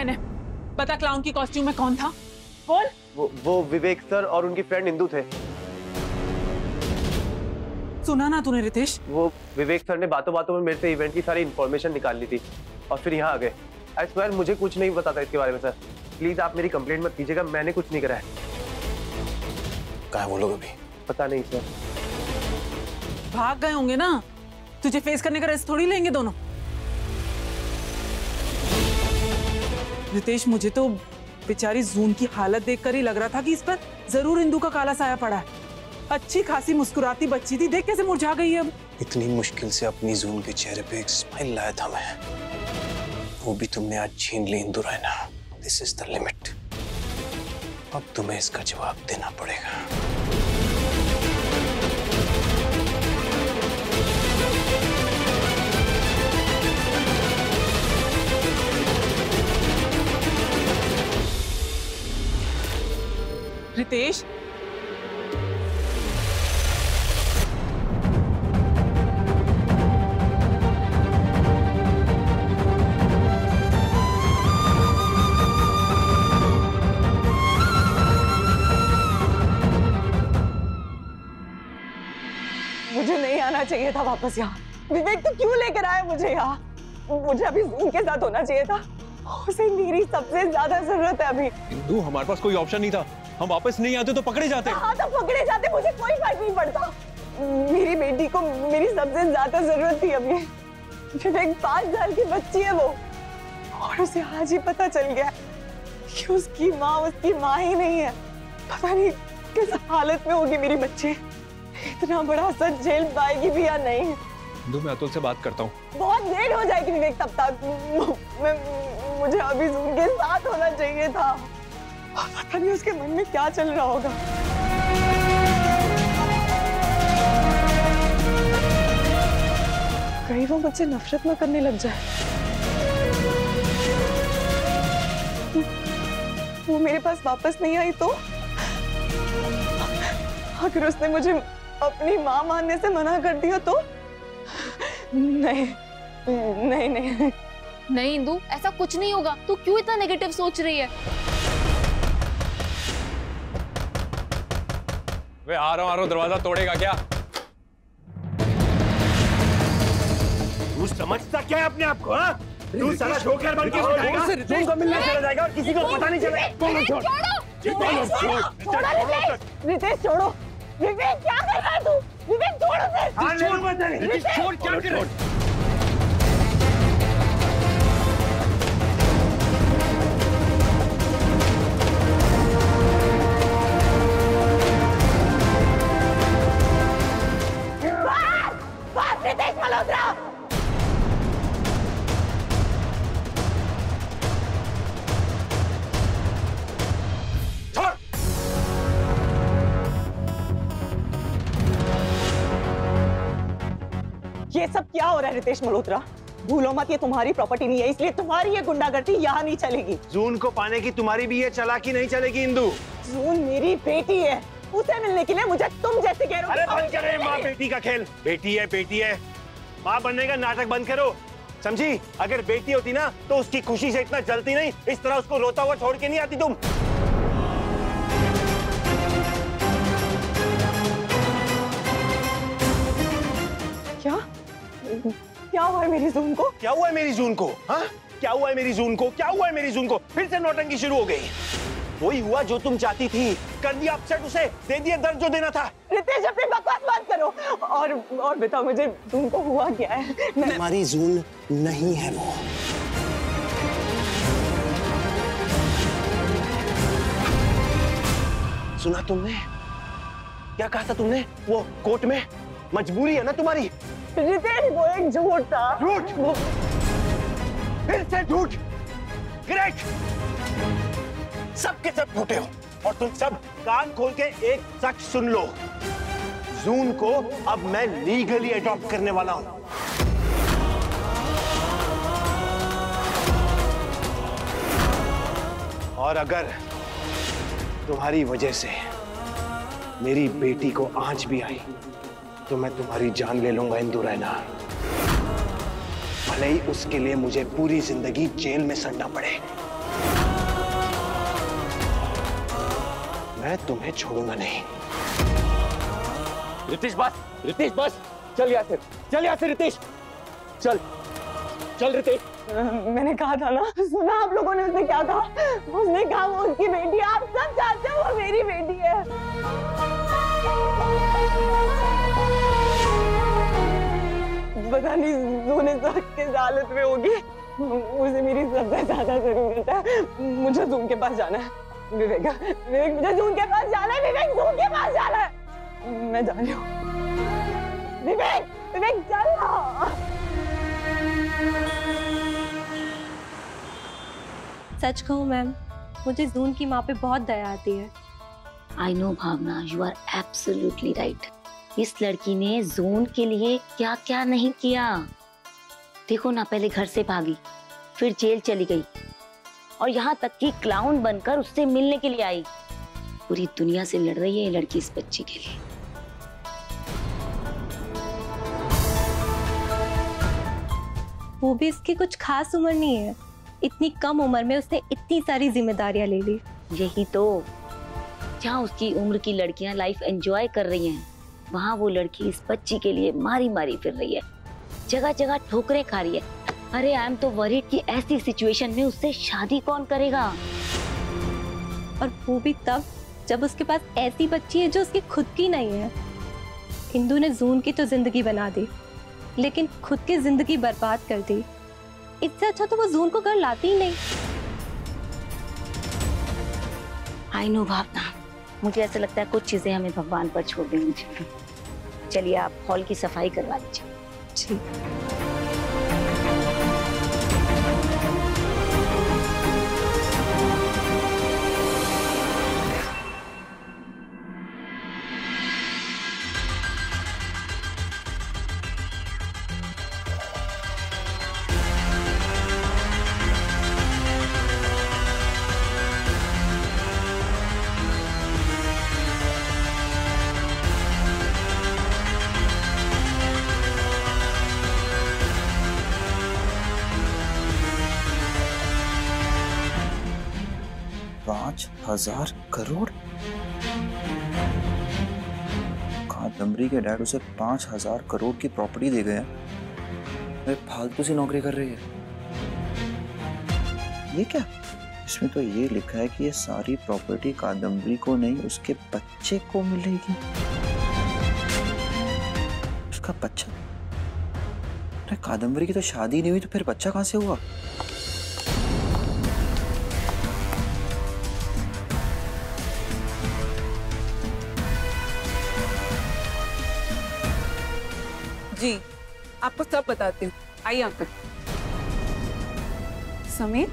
इन्हें। पता क्लाउन की कॉस्ट्यूम में कौन था? बोल। वो विवेक सर और उनकी फ्रेंड इंदु थे। सुना ना तूने रितेश? वो विवेक सर ने बातों बातों में मेरे से इवेंट की सारी इन्फॉर्मेशन निकाल ली थी और फिर यहाँ आ गए। आई स्वेयर मुझे कुछ नहीं पता था इसके बारे में सर। प्लीज आप मेरी कंप्लेंट मत कीजिएगा, मैंने कुछ नहीं करा है। कहाँ वो लोग अभी? पता नहीं सर। भाग गए होंगे ना, तुझे फेस करने का रेस्ट थोड़ी लेंगे दोनों। रितेश मुझे तो बेचारी जून की हालत देखकर ही लग रहा था कि इस पर जरूर इंदु का काला साया पड़ा है। अच्छी खासी मुस्कुराती बच्ची थी, देख कैसे मुरझा गई है अब। इतनी मुश्किल से अपनी जून के चेहरे पे एक स्माइल लाया था मैं, वो भी तुमने आज छीन ली Indu Raina. This is the limit. अब तुम्हें इसका जवाब देना पड़ेगा। रितेश, मुझे नहीं आना चाहिए था वापस यहाँ। विवेक तो क्यों लेकर आया मुझे यहाँ? मुझे अभी जून के साथ होना चाहिए था। उसे मेरी सबसे ज्यादा जरूरत है अभी। इंदु, हमारे पास कोई ऑप्शन नहीं था। हम वापस नहीं आते तो पकड़े जाते। हाँ तो पकड़े जाते, मुझे कोई फर्क नहीं पड़ता। मेरी बेटी को मेरी सबसे ज्यादा जरूरत थी अभी। विवेक 5 साल की बच्ची है वो, और उसे आज ही पता चल गया कि उसकी माँ ही नहीं है। पता नहीं किस हालत में होगी मेरी बच्ची। इतना बड़ा सच झेल पाएगी भी या नहीं। इंदु, मैं अतुल से बात करता हूँ। बहुत देर हो जाएगी विवेक तब तक। मुझे अभी जून के साथ होना चाहिए था। पता नहीं उसके मन में क्या चल रहा होगा। कहीं वो मुझसे नफरत न करने लग जाए। वो मेरे पास वापस नहीं आई तो? अगर उसने मुझे अपनी माँ मानने से मना कर दिया तो? नहीं नहीं नहीं नहीं इंदु, ऐसा कुछ नहीं होगा। तू क्यों इतना नेगेटिव सोच रही है? वे आ रहा हूँ, दरवाजा तोड़ेगा क्या? तू समझता क्या है अपने आप को? हाँ, तू सारा जोकर बन के जाएगा, जून को मिलने चला जाएगा और किसी को पता नहीं चलेगा। रितेश छोड़ो। विवेक क्या कर रहा है तू? विवेक छोड़ उसे। छोड़ क्या कर रहा है? रितेश मल्होत्रा, ये सब क्या हो रहा है रितेश मल्होत्रा? भूलो मत ये तुम्हारी प्रॉपर्टी नहीं है, इसलिए तुम्हारी ये गुंडागर्दी यहाँ नहीं चलेगी। जून को पाने की तुम्हारी भी ये चालाकी नहीं चलेगी इंदु। जून मेरी बेटी है, उसे मिलने के लिए मुझे तुम जैसे कह रहे हो। अरे बंद करो माँ बेटी का खेल। बेटी है, माँ बनने का नाटक बंद करो, समझी? अगर बेटी होती ना तो उसकी खुशी से इतना जलती नहीं, इस तरह उसको रोता हुआ छोड़ के नहीं आती तुम। क्या हुआ है मेरी जून को? क्या हुआ है मेरी जून को? हाँ, क्या हुआ है मेरी जून को? क्या हुआ है मेरी जून को? फिर से नौटंकी शुरू हो गई। वही हुआ जो तुम चाहती थी, कर दिया अपसेट उसे, दे दिया दर्द जो देना था। रितेश अपनी बकवास बंद करो और बताओ मुझे जून को हुआ क्या है? हमारी जून नहीं है वो। सुना तुमने? क्या कहा था तुमने? वो कोर्ट में मजबूरी है ना तुम्हारी? रितेश वो एक झूठ था। झूठ? फिर से झूठ? ग्रेट! सब के सब झूठे हो और तुम सब कान खोल के एक सच सुन लो। जून को अब मैं लीगली अडॉप्ट करने वाला हूं। और अगर तुम्हारी वजह से मेरी बेटी को आंच भी आई तो मैं तुम्हारी जान ले लूंगा इंदु रैना। भले ही उसके लिए मुझे पूरी जिंदगी जेल में सड़ना पड़े। मैं तुम्हें छोड़ूंगा नहीं। रितेश बस, चल यहाँ से रितेश, चल रितेश। मैंने कहा था ना, सुना आप लोगों ने उसने क्या कहा? उसने कहा वो उसकी बेटी है, आप सब जानते हो वो मेरी बेटी है। पता नहीं जून इस वक्त किस हालत में होगी, उसे मेरी सबसे ज्यादा जरूरत है। मुझे जून के पास जाना है। विवेक मुझे जून के पास जाना है। विवेक जून के पास जाना है। मैं जा रही हूँ। विवेक चल ना। सच कहूँ मैम, मुझे जून की माँ पे बहुत दया आती है। I know Bhavana, you are absolutely right. इस लड़की ने जून के लिए क्या क्या नहीं किया। देखो ना, पहले घर से भागी, फिर जेल चली गई, और यहाँ तक कि क्लाउन बनकर उससे मिलने के लिए आई। पूरी दुनिया से लड़ रही है ये लड़की इस बच्ची के लिए। वो भी इसकी कुछ खास उम्र नहीं है, इतनी कम उम्र में उसने इतनी सारी जिम्मेदारियां ले ली। यही तो, जहाँ उसकी उम्र की लड़कियां लाइफ एंजॉय कर रही हैं, वहाँ वो लड़की इस बच्ची के लिए मारी मारी फिर रही है, जगह जगह ठोकरें खा रही है। अरे आई एम तो वरीड कि ऐसी सिचुएशन में उससे शादी कौन करेगा। और वो भी तब जब उसके पास ऐसी बच्ची है जो उसकी खुद की नहीं है। इंदु ने जून की तो जिंदगी बना दी, लेकिन खुद की जिंदगी बर्बाद कर दी। इससे अच्छा तो वो जून को घर लाती ही नहीं। आई नो भावना, मुझे ऐसा लगता है कुछ चीजें हमें भगवान पर छोड़ देनी चाहिए। चलिए आप हॉल की सफाई करवा लीजिए। ठीक। $5,000 करोड़? कादम्बरी के डैड उसे 5,000 करोड़ की प्रॉपर्टी दे गए हैं। वे फालतू सी नौकरी कर रही है। ये क्या? इसमें तो ये लिखा है कि ये सारी प्रॉपर्टी कादम्बरी को नहीं, उसके बच्चे को मिलेगी। उसका बच्चा? अरे कादम्बरी की तो शादी नहीं हुई, तो फिर बच्चा कहाँ से हुआ? जी, आपको सब बताती हूँ। आइए अंकल। समीर,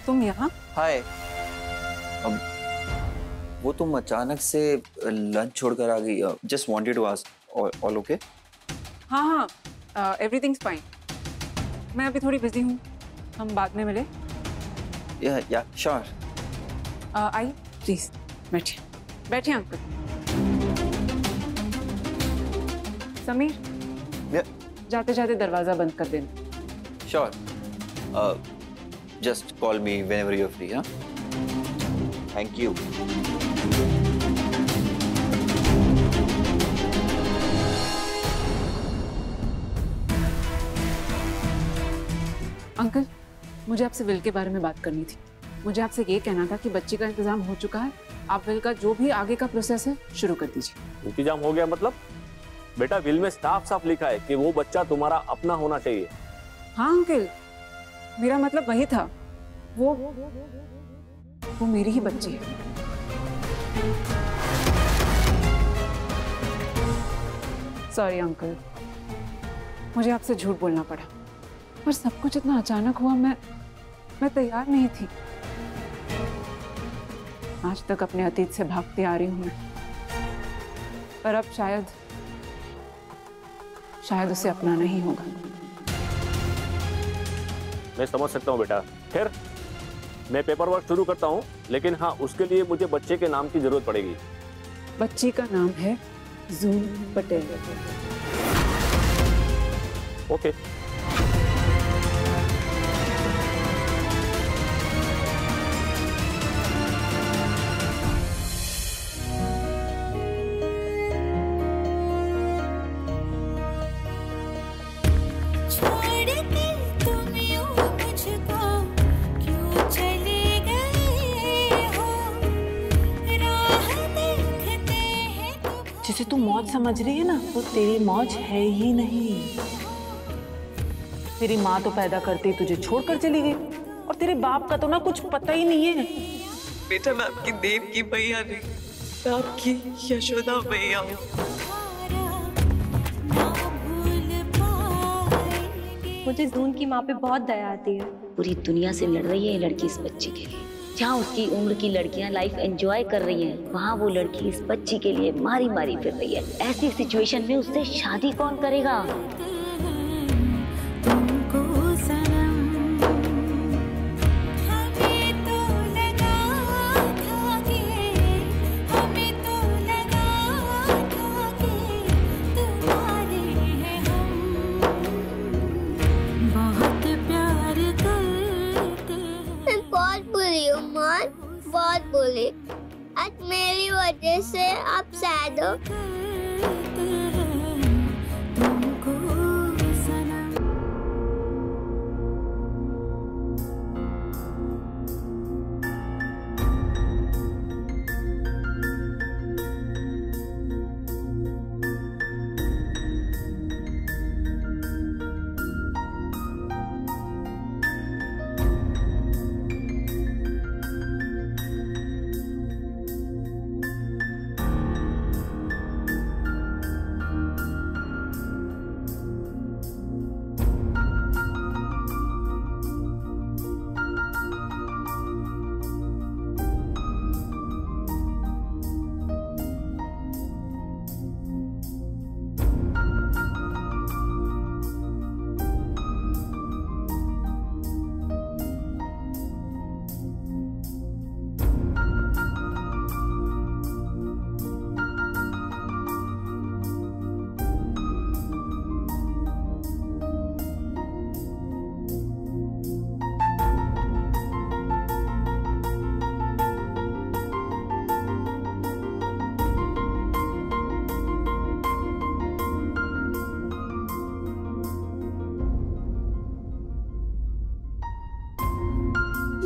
तुम यहाँ? हाय। अब वो तुम अचानक से लंच छोड़कर आ गई। Just wanted to ask, all okay? हाँ, एवरीथिंग्स फाइन। मैं अभी थोड़ी बिजी हूँ, हम बाद में मिले। या श्योर। आइए प्लीज, बैठिए अंकल। समीर, जाते जाते दरवाजा बंद कर देना। Sure. Just call me whenever you are free. हाँ, थैंक यू। अंकल, मुझे आपसे विल के बारे में बात करनी थी। मुझे आपसे ये कहना था कि बच्ची का इंतजाम हो चुका है। आप विल का जो भी आगे का प्रोसेस है शुरू कर दीजिए। इंतजाम हो गया मतलब? बेटा, विल में साफ साफ लिखा है कि वो बच्चा तुम्हारा अपना होना चाहिए। हाँ अंकल, मेरा मतलब वही था। वो मेरी ही बच्ची है। सॉरी अंकल, मुझे आपसे झूठ बोलना पड़ा, पर सब कुछ इतना अचानक हुआ, मैं तैयार नहीं थी। आज तक अपने अतीत से भागती आ रही हूं मैं, पर अब शायद उसे अपनाना ही होगा। मैं समझ सकता हूँ बेटा। खैर, मैं पेपर वर्क शुरू करता हूँ, लेकिन हाँ, उसके लिए मुझे बच्चे के नाम की जरूरत पड़ेगी। बच्ची का नाम है जून पटेल। ओके। जिसे तू मौज समझ रही है ना, वो तेरी मौज है ही नहीं। तेरी माँ तो पैदा करते ही तुझे छोड़कर चली गई, और तेरे बाप का तो ना कुछ पता ही नहीं है। बेटा मैं आपकी देव की मैया नहीं, मैं आपकी यशोदा मैया हूँ। मुझे जून की माँ पे बहुत दया आती है। पूरी दुनिया से लड़ रही है ये लड़की इस बच्ची के लिए। जहाँ उसकी उम्र की लड़कियां लाइफ एंजॉय कर रही हैं, वहाँ वो लड़की इस बच्ची के लिए मारी मारी फिर रही है। ऐसी सिचुएशन में उससे शादी कौन करेगा? बहुत बोले, आज मेरी वजह से आप सैड हो।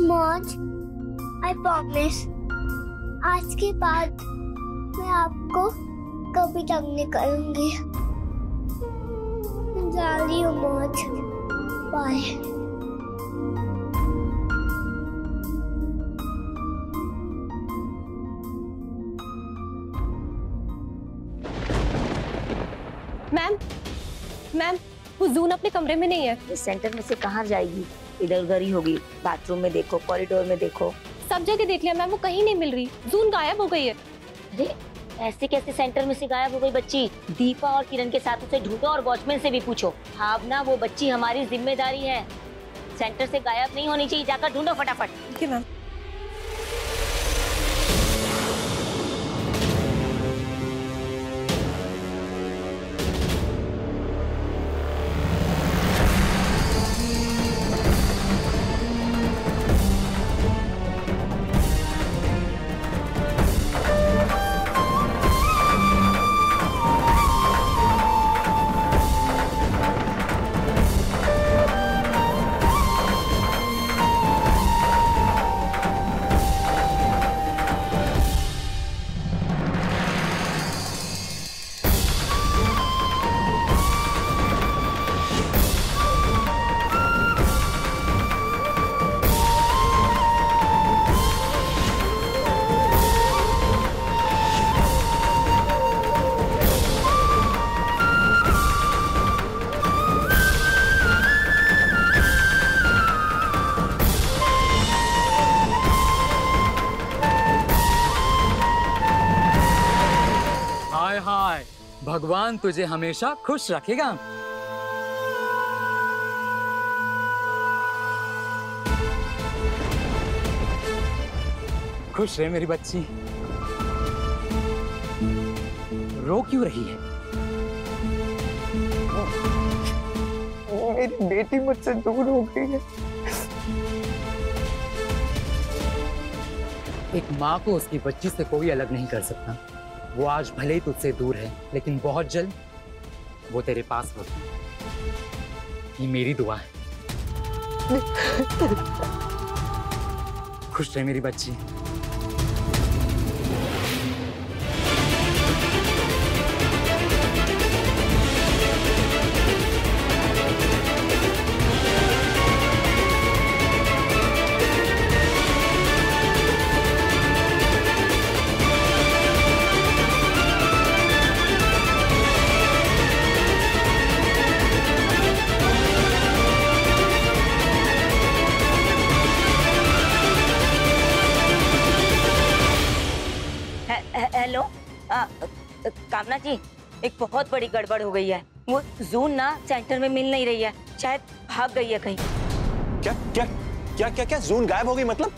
मौज, I promise, आज के बाद मैं आपको कभी तंग नहीं करूंगी। जा रही हूँ मौज, बाय। मैम, वो जून अपने कमरे में नहीं है। इस सेंटर में से कहाँ जाएगी? इधर उधर ही होगी। बाथरूम में देखो, कॉरिडोर में देखो, सब जगह देख लिया मैम, वो कहीं नहीं मिल रही। जून गायब हो गई है। अरे ऐसे कैसे सेंटर में से गायब हो गई बच्ची? दीपा और किरण के साथ उसे ढूंढो और वॉचमैन से भी पूछो। भावना, वो बच्ची हमारी जिम्मेदारी है। सेंटर से गायब नहीं होनी चाहिए, जाकर ढूंढो फटाफट। ठीक है मैम। भगवान तुझे हमेशा खुश रखेगा। खुश रहे मेरी बच्ची। रो क्यों रही है? मेरी बेटी मुझसे दूर हो गई है। एक माँ को उसकी बच्ची से कोई अलग नहीं कर सकता। वो आज भले ही तुझसे दूर है, लेकिन बहुत जल्द वो तेरे पास होगी। ये मेरी दुआ है। खुश रहे मेरी बच्ची। कामना जी, एक बहुत बड़ी गड़बड़ हो गई है। वो जून ना सेंटर में मिल नहीं रही है, शायद भाग गई है कहीं। क्या क्या क्या क्या क्या जून गायब हो गई मतलब?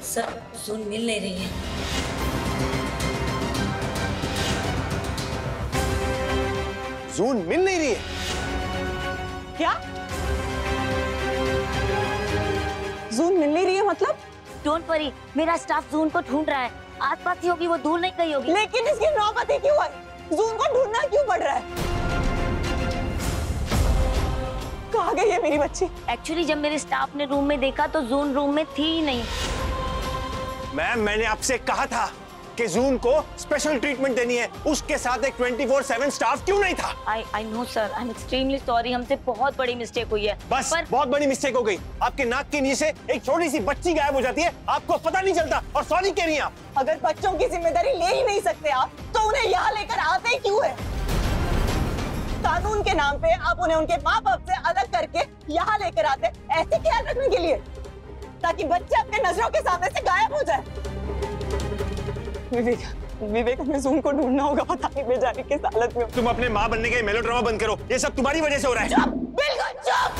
सर जून मिल नहीं रही है। जून मिल नहीं रही है? क्या? जून मिल नहीं रही है मतलब? डोंट वरी, मेरा स्टाफ जून को ढूंढ रहा है। आसपास ही होगी, वो दूर नहीं गई होगी। लेकिन इसकी नौबत ही क्यों आई? जून को ढूंढना क्यों पड़ रहा है? कहाँ गई है मेरी बच्ची? एक्चुअली जब मेरे स्टाफ ने रूम में देखा तो जून रूम में थी ही नहीं। मैम, मैंने आपसे कहा था कि जून को स्पेशल ट्रीटमेंट देनी है, उसके साथ एक 24/7 स्टाफ क्यों नहीं था? I know sir, I am extremely sorry, हमसे बहुत बड़ी मिस्टेक हुई है। बस बहुत बड़ी मिस्टेक हो गई। आपके नाक के नीचे एक छोटी सी बच्ची गायब हो जाती है, आपको पता नहीं चलता और सॉरी कह रही हैं आप। अगर बच्चों की जिम्मेदारी ले ही नहीं सकते आप, तो उन्हें यहाँ लेकर आते ही क्यों है? कानून के नाम पे आप उन्हें उनके माँ बाप से अलग करके यहाँ लेकर आते, ऐसे ख्याल रखने के लिए ताकि बच्चे अपने नजरों के सामने से गायब हो जाए। विवेक, हमें जून को ढूंढना होगा, पता नहीं बेचारी किस हालत में। तुम अपने माँ बनने के मेलोड्रामा बंद करो, ये सब तुम्हारी वजह से हो रहा है। चुप, बिल्कुल चुप।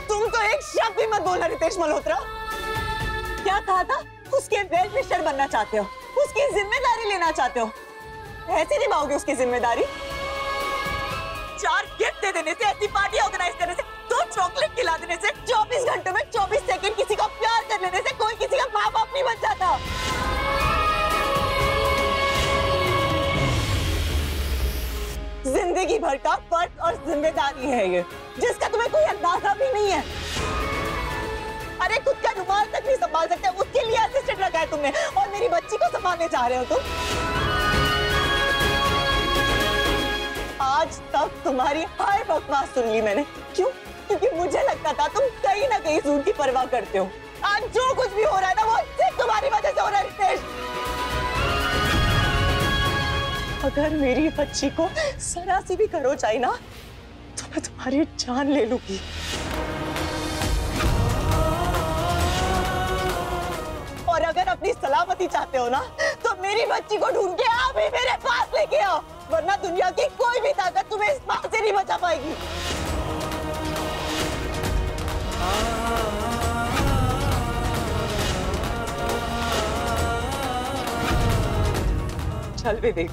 तुम तो एक शब्द भी मत बोलना रितेश मल्होत्रा। क्या कहा था? उसके वेल विशर बनना चाहते हो, उसकी जिम्मेदारी लेना चाहते हो। ऐसे निभाओगे उसकी जिम्मेदारी? 4 गिफ्ट दे देने से, ऐसी पार्टी ऑर्गेनाइज करने से, 2 चॉकलेट खिला देने से, 24 घंटों में 24 सेकंड किसी का प्यार कर लेने से कोई किसी का माँ बाप नहीं बन जाता। जिंदगी भर का फर्ज और जिम्मेदारी है ये, जिसका तुम्हें कोई अंदाजा भी नहीं है। अरे खुद का रुमाल तक नहीं संभाल सकते, उसके लिए असिस्टेंट रखा है तुमने, और मेरी बच्ची को संभालने चाह रहे हो तुम। आज तक तुम्हारी हर बकवास सुन ली मैंने। क्यों? क्योंकि मुझे लगता था तुम कहीं ना कहीं जून की परवाह करते हो। आज जो कुछ भी हो रहा है ना, वो सिर्फ तुम्हारी वजह से हो रहा है रितेश। अगर मेरी बच्ची को जरा सी भी खरोच आई ना, तो मैं तुम्हारी जान ले लूंगी। और अगर अपनी सलामती चाहते हो ना, तो मेरी बच्ची को ढूंढ के आप ही मेरे पास लेके आओ, वरना दुनिया की कोई भी ताकत तुम्हें इस बात से नहीं बचा पाएगी। चल विवेक,